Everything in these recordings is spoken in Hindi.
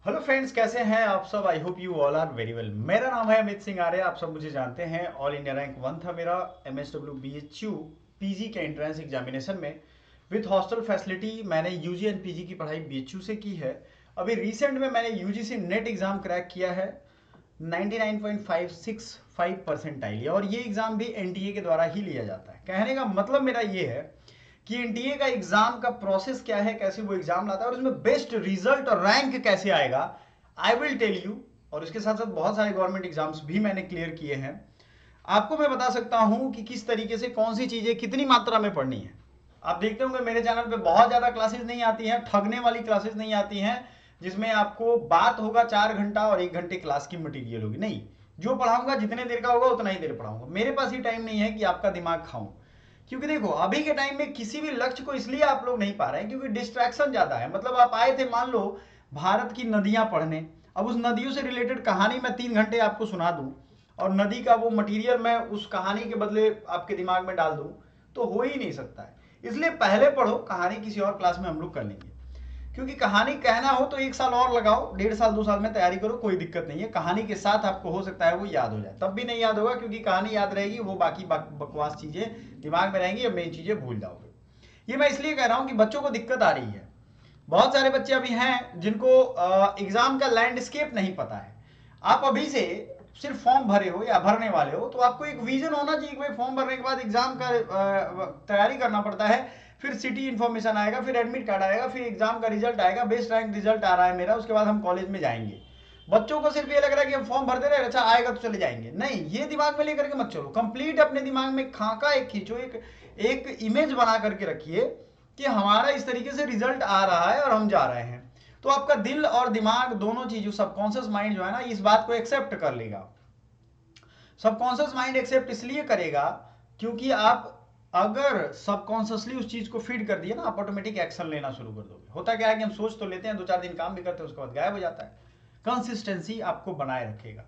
हेलो फ्रेंड्स, कैसे हैं आप सब। I hope you all are very well. मेरा नाम है अमित सिंह आर्य, आप सब मुझे जानते हैं। ऑल इंडिया रैंक 1 था मेरा MSW BHU पीजी के एंट्रेंस एग्जामिनेशन में। विथ हॉस्टल फैसिलिटी मैंने यूजी एंड पीजी की पढ़ाई BHU से की है। अभी रिसेंट में मैंने यूजीसी नेट एग्जाम क्रैक किया है 99.565 परसेंटाइल, और ये एग्जाम भी NTA के द्वारा ही लिया जाता है। कहने का मतलब मेरा ये है कि NTA का एग्जाम का प्रोसेस क्या है, कैसे वो एग्जाम लाता है और उसमें बेस्ट रिजल्ट और रैंक कैसे आएगा, आई विल टेल यू। और इसके साथ साथ बहुत सारे गवर्नमेंट एग्जाम्स भी मैंने क्लियर किए हैं। आपको मैं बता सकता हूं कि किस तरीके से कौन सी चीजें कितनी मात्रा में पढ़नी है। आप देखते होंगे मेरे चैनल पे बहुत ज्यादा क्लासेस नहीं आती हैं, ठगने वाली क्लासेस नहीं आती हैं जिसमें आपको बात होगा 4 घंटा और 1 घंटे क्लास की मटेरियल होगी। नहीं, जो पढ़ाऊंगा जितने देर का होगा उतना ही देर पढ़ाऊंगा। मेरे पास ही टाइम नहीं है कि आपका दिमाग खाऊं, क्योंकि देखो अभी के टाइम में किसी भी लक्ष्य को इसलिए आप लोग नहीं पा रहे हैं क्योंकि डिस्ट्रैक्शन ज्यादा है। मतलब आप आए थे मान लो भारत की नदियां पढ़ने, अब उस नदियों से रिलेटेड कहानी मैं 3 घंटे आपको सुना दूं और नदी का वो मटेरियल मैं उस कहानी के बदले आपके दिमाग में डाल दूं, तो हो ही नहीं सकता है। इसलिए पहले पढ़ो, कहानी किसी और क्लास में हम लोग कर लेंगे। क्योंकि कहानी कहना हो तो 1 साल और लगाओ, 1.5 साल 2 साल में तैयारी करो, कोई दिक्कत नहीं है। कहानी के साथ आपको हो सकता है वो याद हो जाए, तब भी नहीं याद होगा क्योंकि कहानी याद रहेगी, वो बाकी बकवास चीजें दिमाग में रहेंगी और मेन चीजें भूल जाओगे। ये मैं इसलिए कह रहा हूं कि बच्चों को दिक्कत आ रही है। बहुत सारे बच्चे अभी हैं जिनको एग्जाम का लैंडस्केप नहीं पता है। आप अभी से सिर्फ फॉर्म भरे हो या भरने वाले हो तो आपको एक विजन होना चाहिए कि भाई फॉर्म भरने के बाद एग्जाम का तैयारी करना पड़ता है, फिर सिटी इन्फॉर्मेशन आएगा, फिर एडमिट कार्ड आएगा, फिर एग्जाम का रिजल्ट आएगा, बेस्ट रैंक रिजल्ट आ रहा है मेरा, उसके बाद हम कॉलेज में जाएंगे। बच्चों को सिर्फ ये लग रहा है कि हम फॉर्म भरते रहे, अच्छा आएगा तो चले जाएंगे। नहीं, ये दिमाग में लेकर के मत चलो। कंप्लीट अपने दिमाग में खाका एक खींचो, एक इमेज बना करके रखिए कि हमारा इस तरीके से रिजल्ट आ रहा है और हम जा रहे हैं। तो आपका दिल और दिमाग दोनों चीजों, सबकॉन्शियस माइंड जो है ना, इस बात को एक्सेप्ट कर लेगा। सबकॉन्शियस माइंड एक्सेप्ट इसलिए करेगा क्योंकि आप अगर सबकॉन्शियसली उस चीज को फीड कर दिए ना, आप ऑटोमेटिक एक्शन लेना शुरू कर दोगे। होता क्या है कि हम सोच तो लेते हैं, 2-4 दिन काम भी करते हैं, उसके बाद गायब हो जाता है। कंसिस्टेंसी आपको बनाए रखेगा।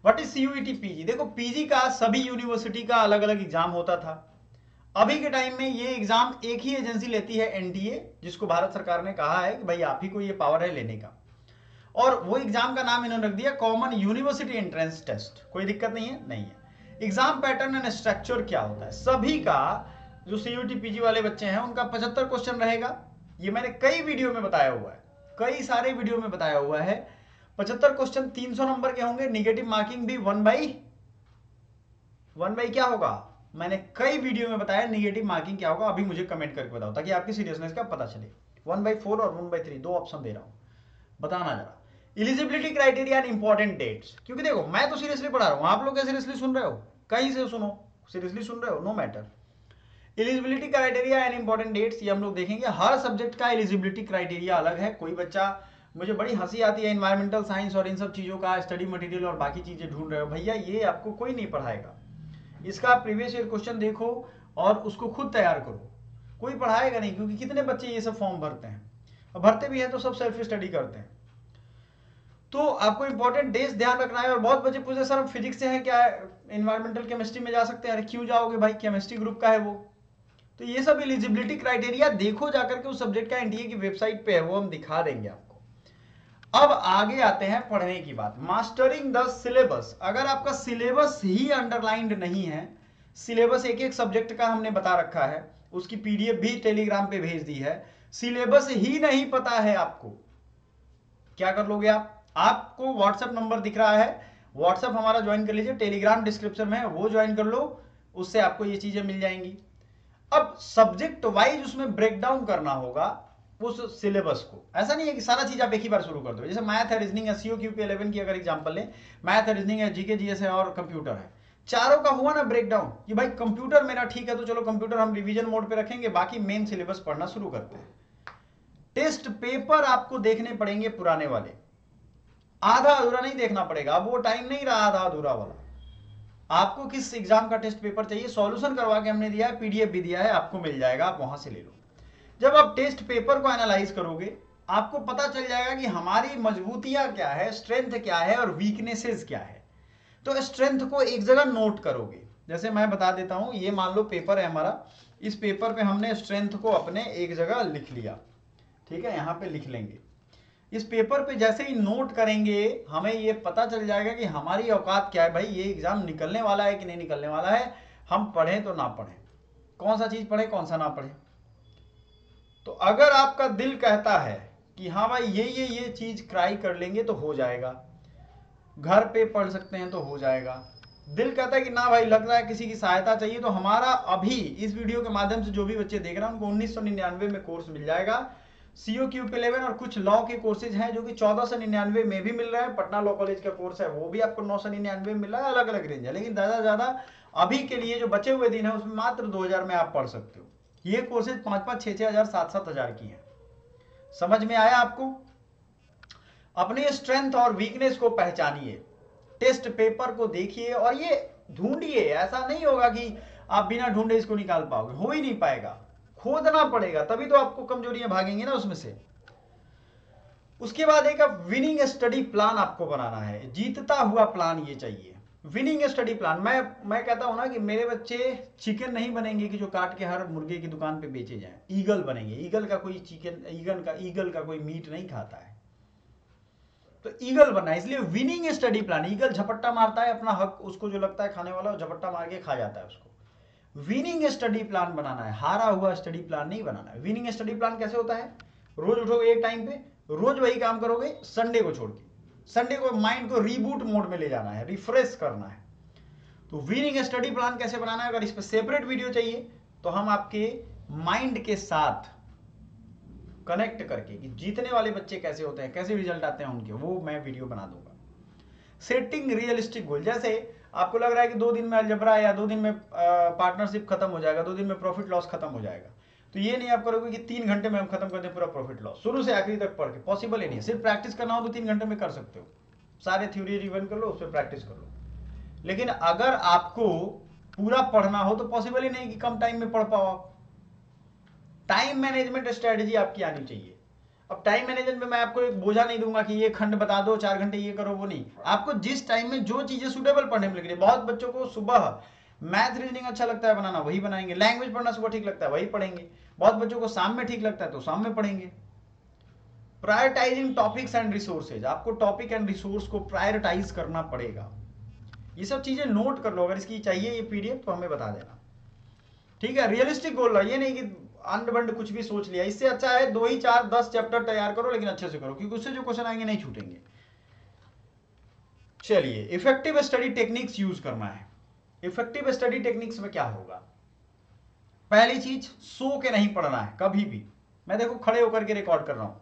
What is CUET PG? देखो पीजी का सभी यूनिवर्सिटी का अलग अलग एग्जाम होता था। अभी के टाइम में ये एग्जाम एक ही एजेंसी लेती है, NTA, जिसको भारत सरकार ने कहा है कि भाई आप ही को ये पावर है लेने का। और वो एग्जाम का नाम इन्होंने रख दिया कॉमन यूनिवर्सिटी एंट्रेंस टेस्ट। कोई दिक्कत नहीं है, नहीं है। एग्जाम पैटर्न एंड स्ट्रक्चर क्या होता है सभी का, जो CUET PG वाले बच्चे हैं उनका 75 क्वेश्चन रहेगा। ये मैंने कई वीडियो में बताया हुआ है, कई सारे वीडियो में बताया हुआ है। 75 क्वेश्चन 300 नंबर के होंगे, निगेटिव मार्किंग भी 1/1 क्या होगा, मैंने कई वीडियो में बताया निगेटिव मार्किंग क्या होगा। अभी मुझे कमेंट करके बताओ ताकि आपकी सीरियसनेस का पता चले। 1/4 और 1/3 दो ऑप्शन दे रहा हूं, बताना जरा। Eligibility criteria and important dates, क्योंकि देखो मैं तो सीरियसली पढ़ा रहा हूं, आप लोग क्या सीरियसली सुन रहे हो? कहीं से सुनो, सीरियसली सुन रहे हो, no matter. Eligibility criteria and important dates ये हम लोग देखेंगे। हर सब्जेक्ट का एलिजिबिलिटी क्राइटेरिया अलग है। कोई बच्चा, मुझे बड़ी हंसी आती है एनवायरमेंटल साइंस और इन सब चीज़ों का स्टडी मटेरियल और बाकी चीज़ें ढूंढ रहे हो, भैया ये आपको कोई नहीं पढ़ाएगा। इसका प्रीवियस ईयर क्वेश्चन देखो और उसको खुद तैयार करो, कोई पढ़ाएगा नहीं। क्योंकि कितने बच्चे ये सब फॉर्म भरते हैं, और भरते भी हैं तो सब सेल्फ स्टडी करते हैं। तो आपको इंपॉर्टेंट डेज ध्यान रखना है। और बहुत बच्चे पूछे सर हम फिजिक्स से हैं क्या एनवायरमेंटल केमिस्ट्री में जा सकते हैं? अरे क्यों जाओगे भाई, केमिस्ट्री ग्रुप का है वो। तो ये सब एलिजिबिलिटी क्राइटेरिया देखो जाकर के, उस सब्जेक्ट का NTA की वेबसाइट पे है, वो हम दिखा देंगे आपको। अब आगे आते हैं पढ़ने की बात, मास्टरिंग द सिलेबस। अगर आपका सिलेबस ही अंडरलाइंड नहीं है, सिलेबस एक एक सब्जेक्ट का हमने बता रखा है, उसकी PDF भी टेलीग्राम पे भेज दी है, सिलेबस ही नहीं पता है आपको, क्या कर लोगे आप? आपको व्हाट्सएप नंबर दिख रहा है, व्हाट्सएप हमारा ज्वाइन कर लीजिए, टेलीग्राम डिस्क्रिप्शन में है, वो ज्वाइन कर लो, उससे आपको ये चीजें मिल जाएंगी। अब सब्जेक्ट वाइज उसमें ब्रेक डाउन करना होगा उस सिलेबस को। ऐसा नहीं है कि सारा चीज आप एक ही बार शुरू कर दो। जैसे मैथ है, रीजनिंग है, COQP11 की अगर एग्जांपल लें, मैथ है, रीजनिंग है, GK GS है और कंप्यूटर है, चारों का हुआ ना ब्रेक डाउन कि भाई कंप्यूटर मेरा ठीक है तो चलो कंप्यूटर हम रिवीजन मोड पे रखेंगे, बाकी मेन सिलेबस पढ़ना शुरू करते हैं। टेस्ट पेपर आपको देखने पड़ेंगे पुराने वाले, आधा अधूरा नहीं देखना पड़ेगा। अब वो टाइम नहीं रहा आधा अधूरा वाला। आपको किस एग्जाम का टेस्ट पेपर चाहिए, सॉल्यूशन करवा के हमने दिया है, PDF भी दिया है, आपको मिल जाएगा, आप वहां से ले लो। जब आप टेस्ट पेपर को एनालाइज करोगे, आपको पता चल जाएगा कि हमारी मजबूतियां क्या है, स्ट्रेंथ क्या है और वीकनेसेस क्या है। तो स्ट्रेंथ को एक जगह नोट करोगे। जैसे मैं बता देता हूं, ये मान लो पेपर है हमारा, इस पेपर पे हमने स्ट्रेंथ को अपने एक जगह लिख लिया, ठीक है, यहां पे लिख लेंगे। इस पेपर पे जैसे ही नोट करेंगे हमें ये पता चल जाएगा कि हमारी औकात क्या है भाई, ये एग्जाम निकलने वाला है कि नहीं निकलने वाला है, हम पढ़ें तो ना पढ़ें, कौन सा चीज पढ़े कौन सा ना पढ़े। तो अगर आपका दिल कहता है कि हाँ भाई ये चीज ट्राई कर लेंगे तो हो जाएगा, घर पे पढ़ सकते हैं तो हो जाएगा, दिल कहता है कि ना भाई लग रहा है किसी की सहायता चाहिए, तो हमारा अभी इस वीडियो के माध्यम से जो भी बच्चे देख रहे हैं उनको 1999 में कोर्स मिल जाएगा। सीओ क्यूप 11 और कुछ लॉ के कोर्सेज हैं जो कि 1499 में भी मिल रहा है, पटना लॉ कॉलेज का कोर्स है वो भी आपको 999 में मिल रहा है, अलग अलग रेंज है, लेकिन ज्यादा ज्यादा अभी के लिए जो बचे हुए दिन है उसमें मात्र 2000 में आप पढ़ सकते हो। ये कोर्सेज 5-5, 6-6 हजार, 7-7 हजार की हैं। समझ में आया आपको? अपने स्ट्रेंथ और वीकनेस को पहचानिए, टेस्ट पेपर को देखिए और ये ढूंढिए। ऐसा नहीं होगा कि आप बिना ढूंढे इसको निकाल पाओगे, हो ही नहीं पाएगा, खोदना पड़ेगा, तभी तो आपको कमजोरियां भागेंगी ना उसमें से। उसके बाद एक विनिंग स्टडी प्लान आपको बनाना है, जीतता हुआ प्लान ये चाहिए, विनिंग स्टडी प्लान। मैं कहता हूं ना कि मेरे बच्चे चिकन नहीं बनेंगे कि जो काट के हर मुर्गे की दुकान पे बेचे जाएं, ईगल बनेंगे। ईगल का कोई चिकन, ईगल का कोई मीट नहीं खाता है, तो ईगल बनना है। इसलिए विनिंग स्टडी प्लान, ईगल झपट्टा मारता है अपना हक, उसको जो लगता है खाने वाला वो झपट्टा मार के खा जाता है उसको। विनिंग स्टडी प्लान बनाना है, हारा हुआ स्टडी प्लान नहीं बनाना है। विनिंग स्टडी प्लान कैसे होता है? रोज उठोगे एक टाइम पे, रोज वही काम करोगे, संडे को छोड़ के। संडे को माइंड को रीबूट मोड में ले जाना है, रिफ्रेश करना है। तो विनिंग स्टडी प्लान कैसे बनाना है, अगर इस पर सेपरेट वीडियो चाहिए तो हम आपके माइंड के साथ कनेक्ट करके कि जीतने वाले बच्चे कैसे होते हैं, कैसे रिजल्ट आते हैं उनके, वो मैं वीडियो बना दूंगा। सेटिंग रियलिस्टिक गोल, जैसे आपको लग रहा है कि 2 दिन में अलजबरा या 2 दिन में पार्टनरशिप खत्म हो जाएगा, 2 दिन में प्रॉफिट लॉस खत्म हो जाएगा, तो ये नहीं आप करोगे कि 3 घंटे में हम खत्म कर दें पूरा प्रॉफिट लॉस शुरू से आखिरी तक पढ़ के, पॉसिबल ही नहीं है। सिर्फ प्रैक्टिस करना हो तो 3 घंटे में कर सकते हो, सारे थ्योरी रिवीजन कर लो, उस पर प्रैक्टिस कर लो। लेकिन अगर आपको पूरा पढ़ना हो तो पॉसिबल ही नहीं कि कम टाइम में पढ़ पाओ आप। टाइम मैनेजमेंट स्ट्रेटजी आपकी आनी चाहिए। अब टाइम मैनेजमेंट में मैं आपको एक बोझा नहीं दूंगा कि ये खंड बता दो 4 घंटे ये करो, वो नहीं। आपको जिस टाइम में जो चीजें सुटेबल पढ़ने में लग रही है, बहुत बच्चों को सुबह मैथ रीजनिंग अच्छा लगता है बनाना, वही बनाएंगे। लैंग्वेज पढ़ना सुबह ठीक लगता है, वही पढ़ेंगे। बहुत बच्चों को शाम में ठीक लगता है तो शाम में पढ़ेंगे। प्रायोरिटाइजिंग टॉपिक्स एंड रिसोर्सेज, आपको टॉपिक एंड रिसोर्स को प्रायोरिटाइज करना पड़ेगा। ये सब चीजें नोट कर लो, अगर इसकी चाहिए ये पीडीएफ तो हमें बता देना, ठीक है। रियलिस्टिक गोल, ये नहीं कि अंड बंड कुछ भी सोच लिया। इससे अच्छा है 2 ही 4 10 चैप्टर तैयार करो, लेकिन अच्छे से करो, क्योंकि उससे जो क्वेश्चन आएंगे नहीं छूटेंगे। चलिए, इफेक्टिव स्टडी टेक्निक्स यूज करना है। इफेक्टिव स्टडी टेक्निक्स में क्या होगा? पहली चीज, सो के नहीं पढ़ना है कभी भी। मैं देखो खड़े होकर के रिकॉर्ड कर रहा हूं,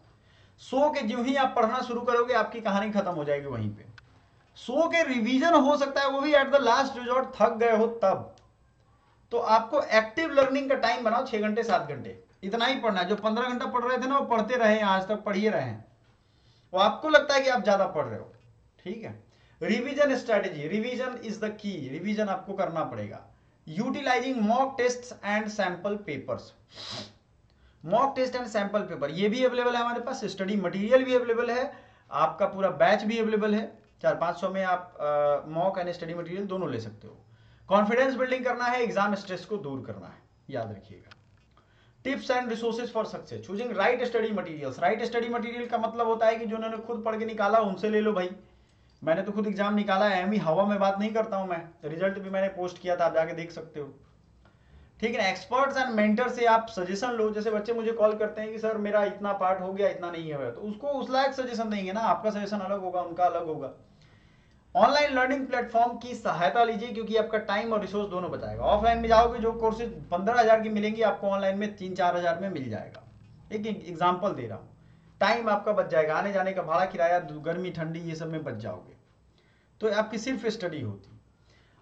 सो के जो ही आप पढ़ना शुरू करोगे आपकी कहानी खत्म हो जाएगी वहीं पे। सो के रिवीजन हो सकता है वो भी एट द लास्ट रिजॉर्ट, थक गए हो तब। तो आपको एक्टिव लर्निंग का टाइम बनाओ 6 घंटे 7 घंटे, इतना ही पढ़ना है। जो 15 घंटा पढ़ रहे थे ना वो पढ़ते रहे, आज तक पढ़िए रहे हैं, वो आपको लगता है कि आप ज्यादा पढ़ रहे हो, ठीक है। Revision strategy, revision is the key, revision आपको करना पड़ेगा। Utilising mock test and sample papers, mock test and sample paper ये भी अवेलेबल है हमारे पास, स्टडी मटेरियल भी अवेलेबल है, आपका पूरा बैच भी अवेलेबल है। 400-500 में आप मॉक एंड स्टडी मटेरियल दोनों ले सकते हो। कॉन्फिडेंस बिल्डिंग करना है, एग्जाम स्ट्रेस को दूर करना है, याद रखिएगा। Tips and resources for success, choosing right study materials. Right study material का मतलब होता है कि जो उन्होंने खुद पढ़ के निकाला उनसे ले लो भाई। मैंने तो खुद एग्जाम निकाला है, एम हवा में बात नहीं करता हूं मैं, रिजल्ट भी मैंने पोस्ट किया था, आप जाके देख सकते हो, ठीक है। एक्सपर्ट्स एंड मेंटर से आप सजेशन लो। जैसे बच्चे मुझे कॉल करते हैं कि सर मेरा इतना पार्ट हो गया, इतना नहीं है, तो उसको उस लायक सजेशन देंगे ना, आपका सजेशन अलग होगा, उनका अलग होगा। ऑनलाइन लर्निंग प्लेटफॉर्म की सहायता लीजिए, क्योंकि आपका टाइम और रिसोर्स दोनों बचाएगा। ऑफलाइन में जाओगे जो कोर्सेज 15,000 की मिलेंगी, आपको ऑनलाइन में 3-4 हजार में मिल जाएगा। एक एग्जाम्पल दे रहा हूँ, टाइम आपका बच जाएगा, आने जाने का भाड़ा किराया, गर्मी ठंडी ये सब में बच जाओगे, तो आपकी सिर्फ स्टडी होती।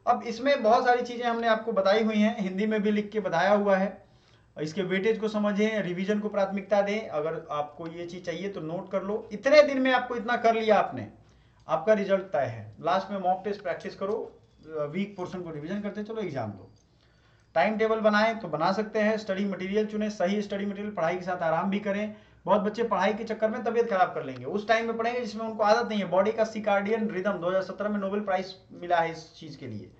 अब इसमें बहुत सारी चीजें हमने आपको बताई हुई हैं, हिंदी में भी लिख के बताया हुआ है। इसके वेटेज को समझें, रिवीजन को प्राथमिकता दें। अगर आपको ये चीज चाहिए तो नोट कर लो। इतने दिन में आपको इतना कर लिया आपने, आपका रिजल्ट तय है। लास्ट में मॉक टेस्ट प्रैक्टिस करो, वीक पोर्शन को रिवीजन करते चलो, एग्जाम दो। टाइम टेबल बनाएं तो बना सकते हैं। स्टडी मटेरियल चुने, सही स्टडी मटेरियल, पढ़ाई के साथ आराम भी करें। बहुत बच्चे पढ़ाई के चक्कर में तबियत खराब कर लेंगे, उस टाइम में पढ़ेंगे जिसमें उनको आदत नहीं है। बॉडी का सिकार्डियन रिदम 2017 में नोबेल प्राइज मिला है इस चीज के लिए।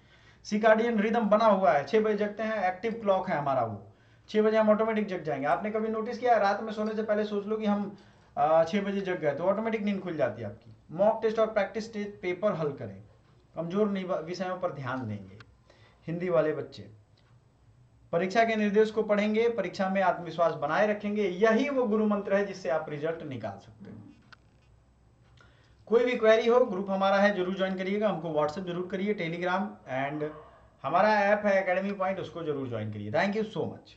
सिकार्डियन रिदम बना हुआ है, 6 बजे जगते हैं, एक्टिव क्लॉक है हमारा, वो 6 बजे हम ऑटोमेटिक जग जाएंगे। आपने कभी नोटिस किया, रात में सोने से पहले सोच लो कि हम 6 बजे जग गए तो ऑटोमेटिक नींद खुल जाती है आपकी। मॉक टेस्ट और प्रैक्टिस टेस्ट पेपर हल करें, कमजोर विषयों पर ध्यान देंगे। हिंदी वाले बच्चे परीक्षा के निर्देश को पढ़ेंगे, परीक्षा में आत्मविश्वास बनाए रखेंगे। यही वो गुरु मंत्र है जिससे आप रिजल्ट निकाल सकते हो। कोई भी क्वेरी हो, ग्रुप हमारा है, जरूर ज्वाइन करिएगा, हमको व्हाट्सएप जरूर करिए, टेलीग्राम एंड हमारा ऐप है एकेडमी पॉइंट, उसको जरूर ज्वाइन करिए। Thank you so much.